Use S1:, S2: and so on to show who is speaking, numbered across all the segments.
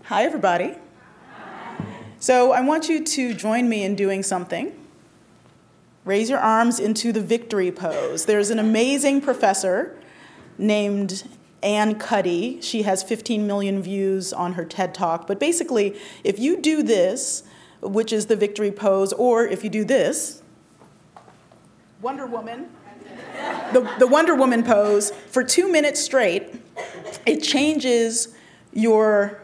S1: Hi, everybody. So I want you to join me in doing something. Raise your arms into the victory pose. There's an amazing professor named Ann Cuddy. She has 15 million views on her TED Talk. But basically, if you do this, which is the victory pose, or if you do this, Wonder Woman, the Wonder Woman pose, for 2 minutes straight, it changes your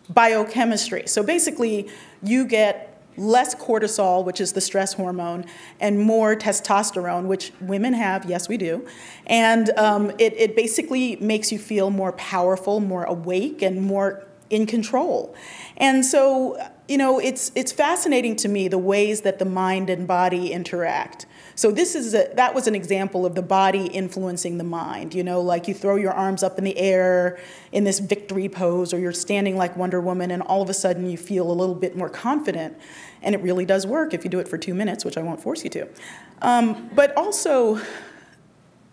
S1: biochemistry. So basically, you get less cortisol, which is the stress hormone, and more testosterone, which women have, yes, we do. And it basically makes you feel more powerful, more awake, and more in control. And so, you know, it's fascinating to me the ways that the mind and body interact. So that was an example of the body influencing the mind. You know, like you throw your arms up in the air in this victory pose, or you're standing like Wonder Woman, and all of a sudden you feel a little bit more confident. And it really does work if you do it for 2 minutes, which I won't force you to. But also,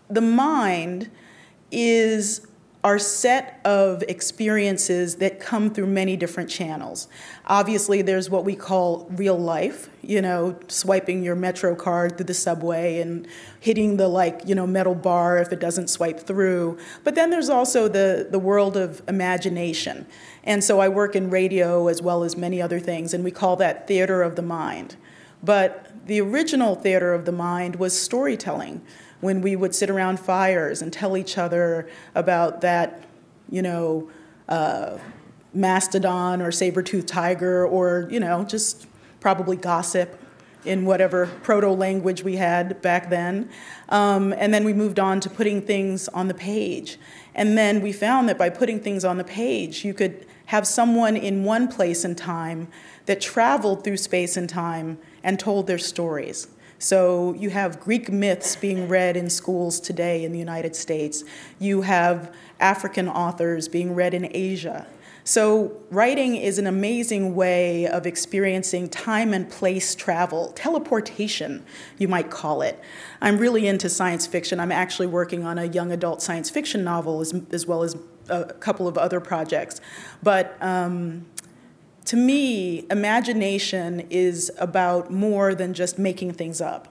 S1: the mind is our set of experiences that come through many different channels. Obviously, there's what we call real life, you know, swiping your Metro card through the subway and hitting the, metal bar if it doesn't swipe through. But then there's also the world of imagination. And so I work in radio as well as many other things, and we call that theater of the mind. But the original theater of the mind was storytelling, when we would sit around fires and tell each other about that, mastodon or saber-toothed tiger, or, just probably gossip in whatever proto-language we had back then. And then we moved on to putting things on the page. And then we found that by putting things on the page, you could have someone in one place and time that traveled through space and time and told their stories. So you have Greek myths being read in schools today in the United States. You have African authors being read in Asia. So writing is an amazing way of experiencing time and place travel, teleportation, you might call it. I'm really into science fiction. I'm actually working on a young adult science fiction novel as well as a couple of other projects. But to me, imagination is about more than just making things up,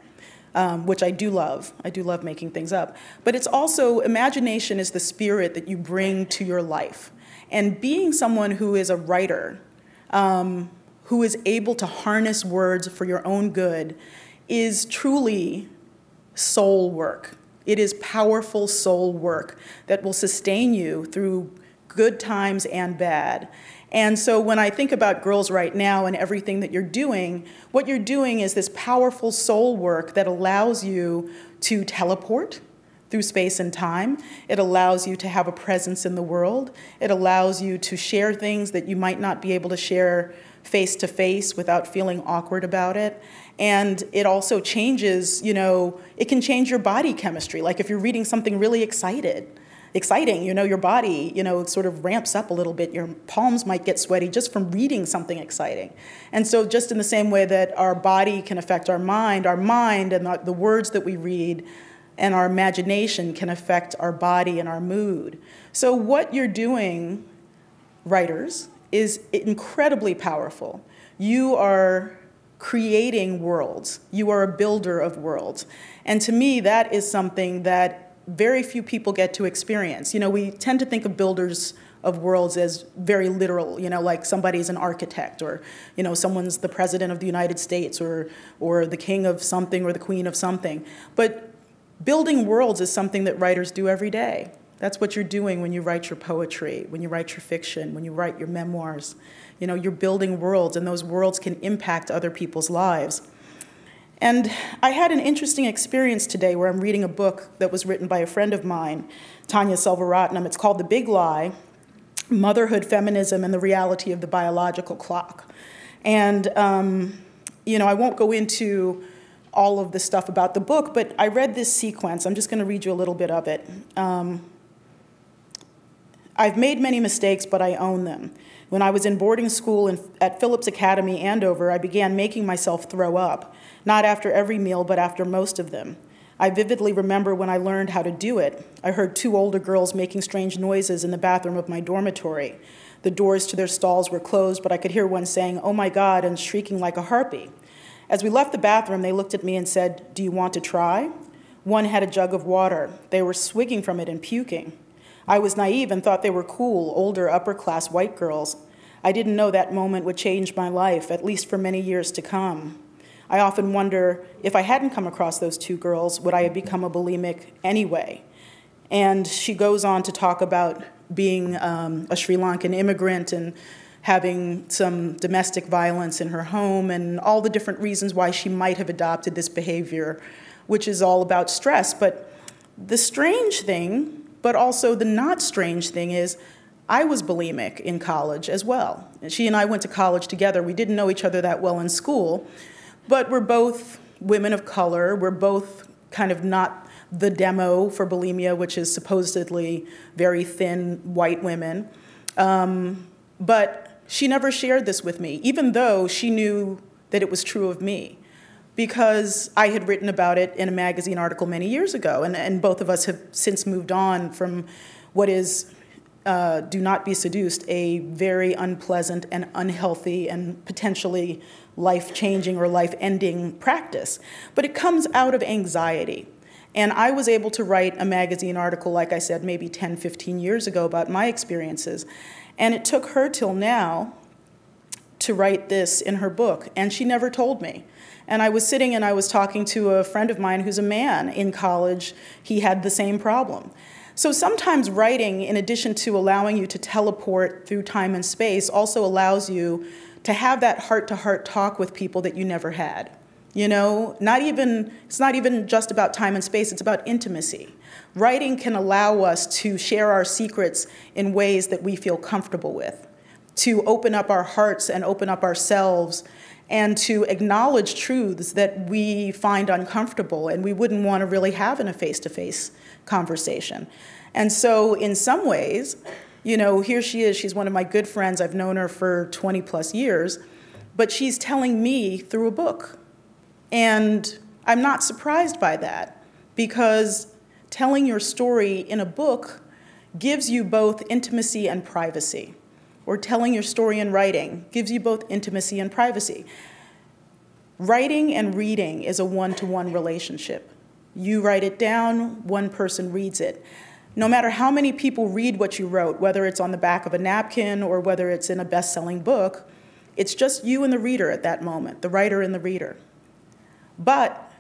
S1: which I do love. I do love making things up. But it's also, imagination is the spirit that you bring to your life. And being someone who is a writer, who is able to harness words for your own good, is truly soul work. It is powerful soul work that will sustain you through good times and bad. And so when I think about Girls Right Now and everything that you're doing, what you're doing is this powerful soul work that allows you to teleport through space and time. It allows you to have a presence in the world. It allows you to share things that you might not be able to share face to face without feeling awkward about it. And it also changes, it can change your body chemistry. Like if you're reading something really exciting, your body, it sort of ramps up a little bit. Your palms might get sweaty just from reading something exciting. And so just in the same way that our body can affect our mind and the words that we read and our imagination can affect our body and our mood. So what you're doing, writers, is incredibly powerful. You are creating worlds. You are a builder of worlds. And to me, that is something that very few people get to experience. We tend to think of builders of worlds as very literal, like somebody's an architect, or, someone's the president of the United States, or the king of something or the queen of something. But building worlds is something that writers do every day. That's what you're doing when you write your poetry, when you write your fiction, when you write your memoirs. You're building worlds, and those worlds can impact other people's lives. And I had an interesting experience today where I'm reading a book that was written by a friend of mine, Tanya Selvaratnam. It's called The Big Lie: Motherhood, Feminism, and the Reality of the Biological Clock. And, I won't go into all of the stuff about the book, but I read this sequence. I'm just going to read you a little bit of it. I've made many mistakes, but I own them. When I was in boarding school at Phillips Academy, Andover, I began making myself throw up, not after every meal, but after most of them. I vividly remember when I learned how to do it. I heard two older girls making strange noises in the bathroom of my dormitory. The doors to their stalls were closed, but I could hear one saying, "Oh my God," and shrieking like a harpy. As we left the bathroom, they looked at me and said, "Do you want to try?" One had a jug of water. They were swigging from it and puking. I was naive and thought they were cool, older, upper-class white girls. I didn't know that moment would change my life, at least for many years to come. I often wonder, if I hadn't come across those two girls, would I have become a bulimic anyway? And she goes on to talk about being a Sri Lankan immigrant and having some domestic violence in her home and all the different reasons why she might have adopted this behavior, which is all about stress. But the strange thing, but also the not strange thing, is I was bulimic in college as well. She and I went to college together. We didn't know each other that well in school, but we're both women of color. We're both kind of not the demo for bulimia, which is supposedly very thin white women. But she never shared this with me, even though she knew that it was true of me, because I had written about it in a magazine article many years ago, and both of us have since moved on from what is, do not be seduced, a very unpleasant and unhealthy and potentially life-changing or life-ending practice. But it comes out of anxiety. And I was able to write a magazine article, like I said, maybe 10, 15 years ago about my experiences. And it took her till now to write this in her book, and she never told me. And I was sitting and I was talking to a friend of mine who's a man in college. He had the same problem. So sometimes writing, in addition to allowing you to teleport through time and space, also allows you to have that heart-to-heart talk with people that you never had. You know, it's not even just about time and space, it's about intimacy. Writing can allow us to share our secrets in ways that we feel comfortable with, to open up our hearts and open up ourselves, and to acknowledge truths that we find uncomfortable and we wouldn't want to really have in a face-to-face conversation. And so in some ways, you know, here she is, she's one of my good friends, I've known her for 20 plus years, but she's telling me through a book. And I'm not surprised by that, because telling your story in a book gives you both intimacy and privacy. Or telling your story in writing gives you both intimacy and privacy. Writing and reading is a one-to-one relationship. You write it down, one person reads it. No matter how many people read what you wrote, whether it's on the back of a napkin or whether it's in a best-selling book, it's just you and the reader at that moment, the writer and the reader. But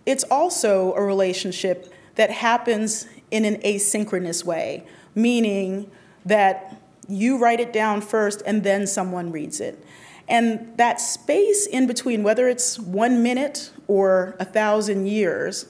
S1: it's also a relationship that happens in an asynchronous way, meaning that you write it down first and then someone reads it. And that space in between, whether it's 1 minute or 1,000 years,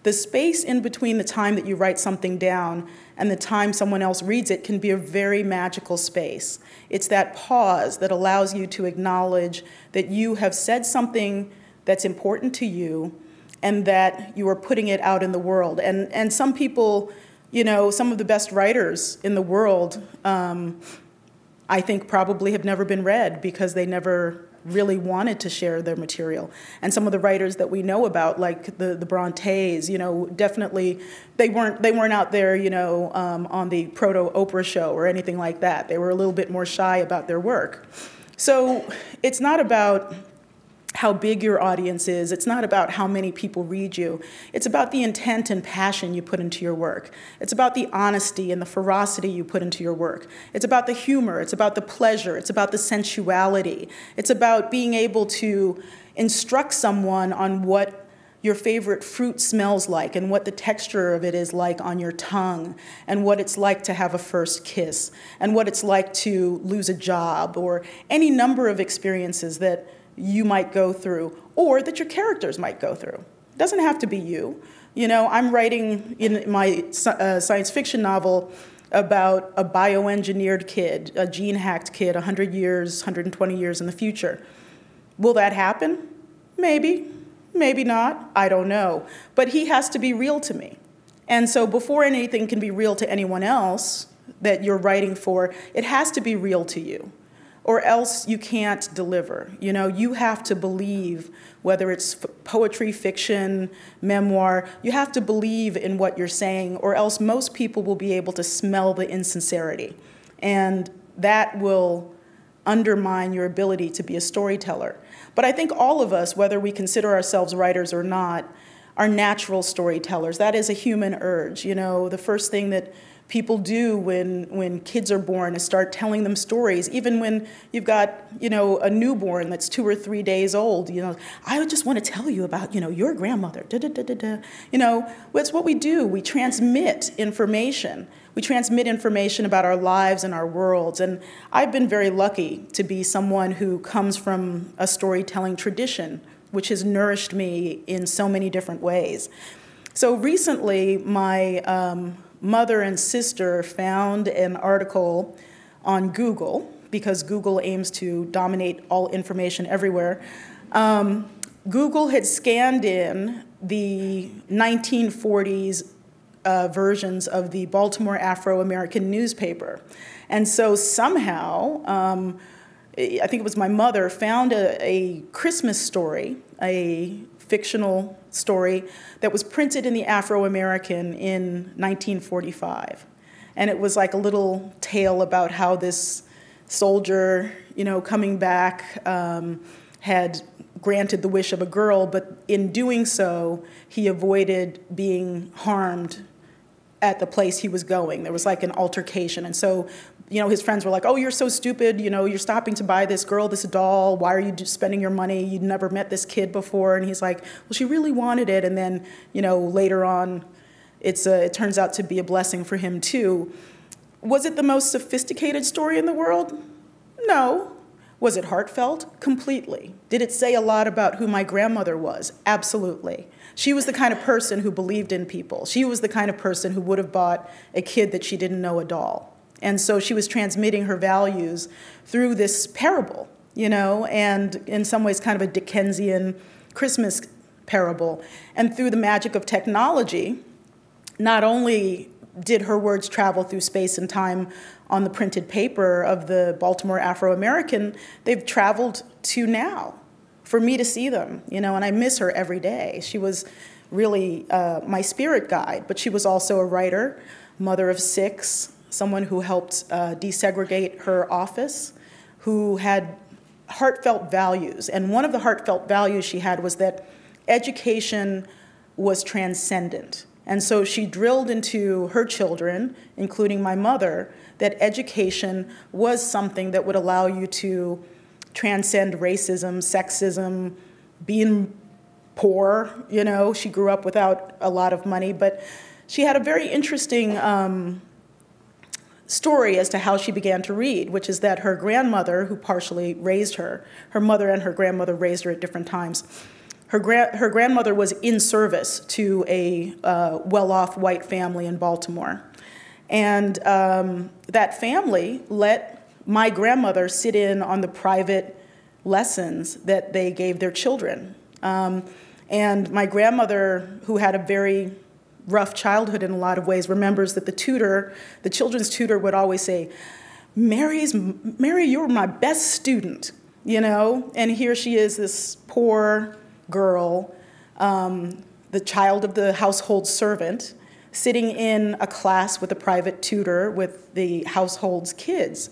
S1: the space in between the time that you write something down and the time someone else reads it can be a very magical space. It's that pause that allows you to acknowledge that you have said something that's important to you and that you are putting it out in the world. And some people, you know, some of the best writers in the world, I think probably have never been read because they never really wanted to share their material. And some of the writers that we know about, like the Brontes, you know, definitely they weren't out there, you know, on the proto-Oprah show or anything like that. They were a little bit more shy about their work. So it's not about how big your audience is. It's not about how many people read you. It's about the intent and passion you put into your work. It's about the honesty and the ferocity you put into your work. It's about the humor. It's about the pleasure. It's about the sensuality. It's about being able to instruct someone on what your favorite fruit smells like and what the texture of it is like on your tongue and what it's like to have a first kiss and what it's like to lose a job or any number of experiences that you might go through, or that your characters might go through. It doesn't have to be you. You know, I'm writing in my science fiction novel about a bioengineered kid, a gene-hacked kid, 100 years, 120 years in the future. Will that happen? Maybe, maybe not, I don't know. But he has to be real to me. And so before anything can be real to anyone else that you're writing for, it has to be real to you, or else you can't deliver. You know, you have to believe, whether it's poetry, fiction, memoir, you have to believe in what you're saying, or else most people will be able to smell the insincerity. And that will undermine your ability to be a storyteller. But I think all of us, whether we consider ourselves writers or not, are natural storytellers. That is a human urge. You know, the first thing that people do when kids are born is start telling them stories. Even when you've got, you know, a newborn that's 2 or 3 days old, you know, I just want to tell you about, you know, your grandmother. Da, da, da, da, da. You know, that's what we do. We transmit information. We transmit information about our lives and our worlds. And I've been very lucky to be someone who comes from a storytelling tradition, which has nourished me in so many different ways. So recently, my mother and sister found an article on Google, because Google aims to dominate all information everywhere. Google had scanned in the 1940s versions of the Baltimore Afro-American newspaper. And so somehow, I think it was my mother, found a Christmas story, a fictional story that was printed in the Afro-American in 1945. And it was like a little tale about how this soldier, you know, coming back, had granted the wish of a girl, but in doing so, he avoided being harmed at the place he was going. There was like an altercation. And so, you know, his friends were like, oh, you're so stupid, you know, you're stopping to buy this girl this doll, why are you spending your money, you'd never met this kid before. And he's like, well, she really wanted it. And then, you know, later on, it turns out to be a blessing for him too. Was it the most sophisticated story in the world? No. Was it heartfelt? Completely. Did it say a lot about who my grandmother was? Absolutely. She was the kind of person who believed in people. She was the kind of person who would have bought a kid that she didn't know a doll. And so she was transmitting her values through this parable, you know, and in some ways kind of a Dickensian Christmas parable. And through the magic of technology, not only did her words travel through space and time on the printed paper of the Baltimore Afro-American, they've traveled to now for me to see them, you know, and I miss her every day. She was really my spirit guide, but she was also a writer, mother of 6, someone who helped desegregate her office, who had heartfelt values. And one of the heartfelt values she had was that education was transcendent. And so she drilled into her children, including my mother, that education was something that would allow you to transcend racism, sexism, being poor. You know, she grew up without a lot of money, but she had a very interesting story as to how she began to read, which is that her grandmother, who partially raised her, her mother and her grandmother raised her at different times. Her grandmother was in service to a well-off white family in Baltimore. And that family let my grandmother sit in on the private lessons that they gave their children. And my grandmother, who had a very rough childhood in a lot of ways, remembers that the children's tutor would always say, Mary, you're my best student, you know? And here she is, this poor girl, the child of the household servant, sitting in a class with a private tutor with the household's kids.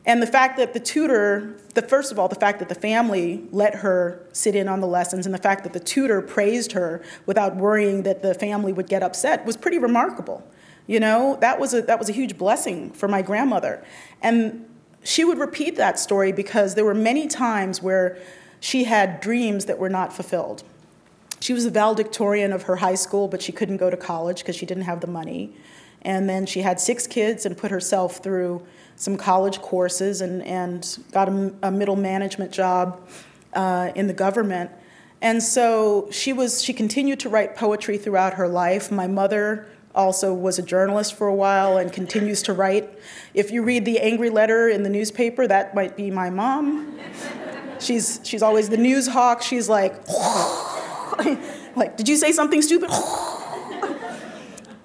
S1: And the fact that the tutor, first of all, the fact that the family let her sit in on the lessons and the fact that the tutor praised her without worrying that the family would get upset was pretty remarkable. You know, that was a huge blessing for my grandmother. And she would repeat that story because there were many times where she had dreams that were not fulfilled. She was the valedictorian of her high school, but she couldn't go to college because she didn't have the money. And then she had 6 kids and put herself through some college courses and got a middle management job in the government. And so she continued to write poetry throughout her life. My mother also was a journalist for a while and continues to write. If you read the angry letter in the newspaper, that might be my mom. She's always the news hawk. She's like, like, did you say something stupid?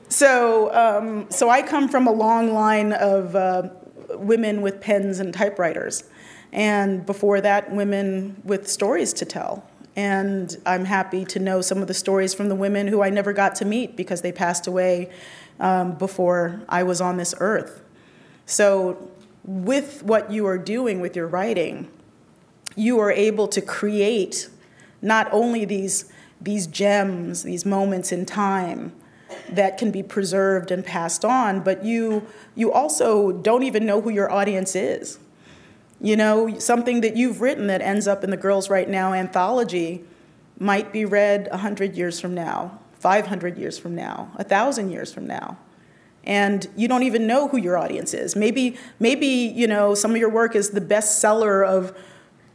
S1: So I come from a long line of women with pens and typewriters. And before that, women with stories to tell. And I'm happy to know some of the stories from the women who I never got to meet because they passed away before I was on this earth. So with what you are doing with your writing, you are able to create not only these gems, these moments in time that can be preserved and passed on, but you also don't even know who your audience is. You know, something that you've written that ends up in the Girls Right Now anthology might be read 100 years from now, 500 years from now, 1,000 years from now. And you don't even know who your audience is. Maybe you know, some of your work is the bestseller of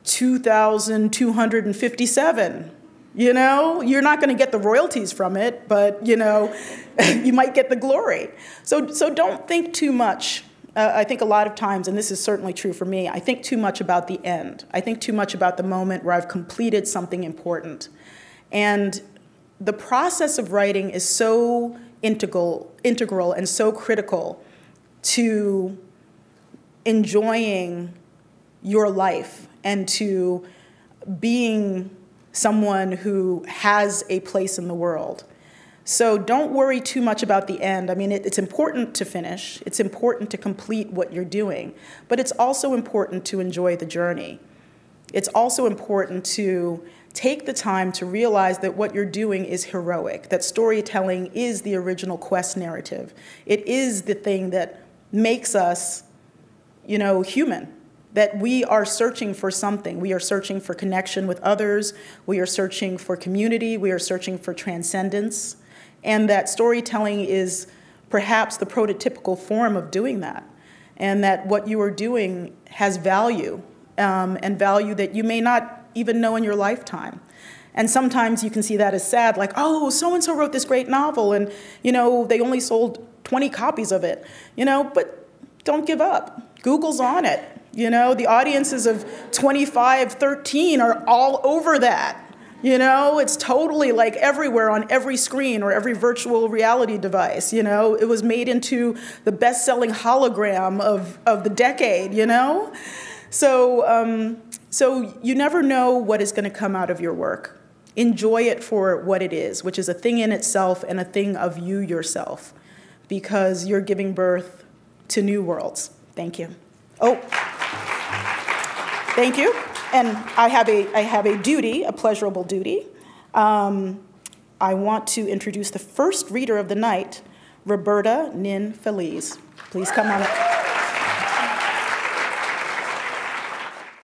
S1: 2,257. You know, you're not going to get the royalties from it, but, you know, you might get the glory. So don't think too much. I think a lot of times, and this is certainly true for me, I think too much about the end. I think too much about the moment where I've completed something important. And the process of writing is so integral and so critical to enjoying your life and to being someone who has a place in the world. So don't worry too much about the end. I mean, it's important to finish. It's important to complete what you're doing. But it's also important to enjoy the journey. It's also important to take the time to realize that what you're doing is heroic, that storytelling is the original quest narrative. It is the thing that makes us, you know, human. That we are searching for something. We are searching for connection with others. We are searching for community. We are searching for transcendence. And that storytelling is perhaps the prototypical form of doing that. And that what you are doing has value, and value that you may not even know in your lifetime. And sometimes you can see that as sad, like, oh, so-and-so wrote this great novel, and, you know, they only sold 20 copies of it, you know, but don't give up. Google's on it. You know, the audiences of 25, 13 are all over that. You know, it's totally like everywhere on every screen or every virtual reality device. You know, it was made into the best-selling hologram of the decade, you know? So you never know what is going to come out of your work. Enjoy it for what it is, which is a thing in itself and a thing of you yourself, because you're giving birth to new worlds. Thank you. Oh. Thank you. And I have a duty, a pleasurable duty. I want to introduce the first reader of the night, Roberta Nin Feliz. Please come on up.